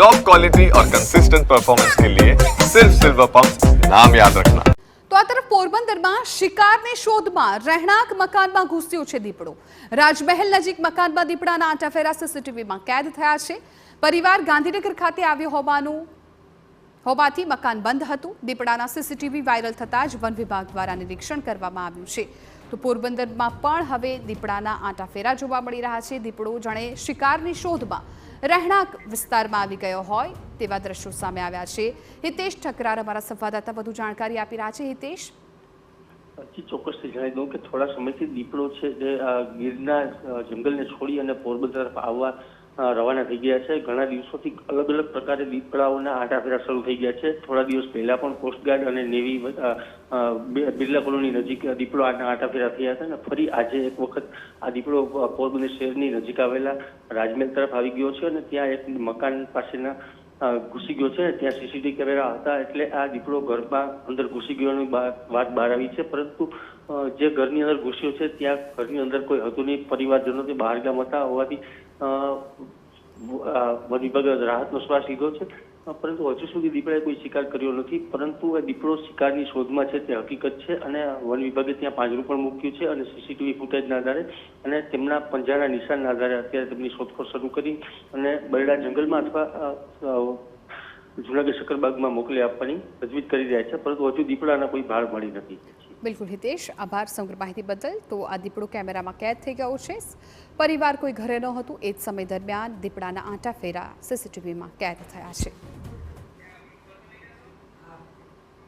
Top quality और consistent performance के लिए सिर्फ सिल्वर पंप नाम याद रखना। તો આ તરફ પોરબંદરમાં શિકારની શોધમાં રહેણાંક મકાનમાં ઘૂસ્યો છે દીપડો। રાજમહેલ નજીક મકાનમાં દીપડાના આંટાફેરા સીસીટીવીમાં કેદ થયા છે। પરિવાર ગાંધીનગર ખાતે આવ્યો હોવાથી મકાન બંધ હતું। દીપડાના સીસીટીવી વાયરલ થતાં જ વન વિભાગ દ્વારા નિરીક્ષણ કરવામાં આવ્યું છે। તો પોરબંદરમાં પણ હવે દીપડાના આંટાફેરા જોવા મળી રહ્યા છે। દીપડો જાણે શિકારની શોધમાં રહેણાંક વિસ્તારમાં આવી ગયો હોય તેવા દ્રશ્યો સામે આવ્યા છે। હિતેશ ઠકરાર અમારા સંવાદદાતા વધુ જાણકારી આપી રહ્યા છે। હિતેશ, ચોક્કસથી જણાવી દઉં કે થોડા સમયથી દીપડો છે જે ગીરના જંગલને છોડી અને પોરબંદર તરફ આવવા રવાના થઈ ગયા છે। ઘણા દિવસોથી અલગ અલગ પ્રકારે દીપડાઓના આંટાફેરા શરૂ થઈ ગયા છે। થોડા દિવસ પહેલા પણ કોસ્ટગાર્ડ અને નેવી બિરલા કોલોની નજીક દીપડો આંટાફેરા થયા હતા અને ફરી આજે એક વખત આ દીપડો પોરબંદર શહેરની નજીક આવેલા રાજમહેલ તરફ આવી ગયો છે અને ત્યાં એક મકાન પાસેના ઘૂસી ગયો છે। ત્યાં સીસીટીવી કેમેરા હતા એટલે આ દીપડો ઘરમાં અંદર ઘૂસી ગયોની વાત બહાર આવી છે। પરંતુ જે ઘરની અંદર ઘૂસ્યો છે ત્યાં ઘરની અંદર કોઈ હતું નહીં। પરિવારજનો તે બહારગામ હતા હોવાથી વન વિભાગે રાહતનો શ્વાસ લીધો છે। પરંતુ હજુ સુધી દીપડાએ કોઈ શિકાર કર્યો નથી। પરંતુ એ દીપડો શિકારની શોધમાં છે તે હકીકત છે અને વન વિભાગે ત્યાં પાંજરું પણ મૂક્યું છે અને સીસીટીવી ફૂટેજના આધારે અને તેમના પંજાના નિશાનના આધારે અત્યારે તેમની શોધખોળ શરૂ કરી અને બરડા જંગલમાં અથવા જૂનાગઢ શકરબાગમાં મોકલી આપવાની તજવીજ કરી રહ્યા છે। પરંતુ હજુ દીપડાના કોઈ ભાર મળી નથી। બિલકુલ હિતેશ, આભાર સમગ્ર માહિતી બદલ। તો આ દીપડો કેમેરામાં કેદ થઈ ગયો છે। પરિવાર કોઈ ઘરે ન હતું એ જ સમય દરમિયાન દીપડાના આંટાફેરા સીસીટીવીમાં કેદ થયા છે।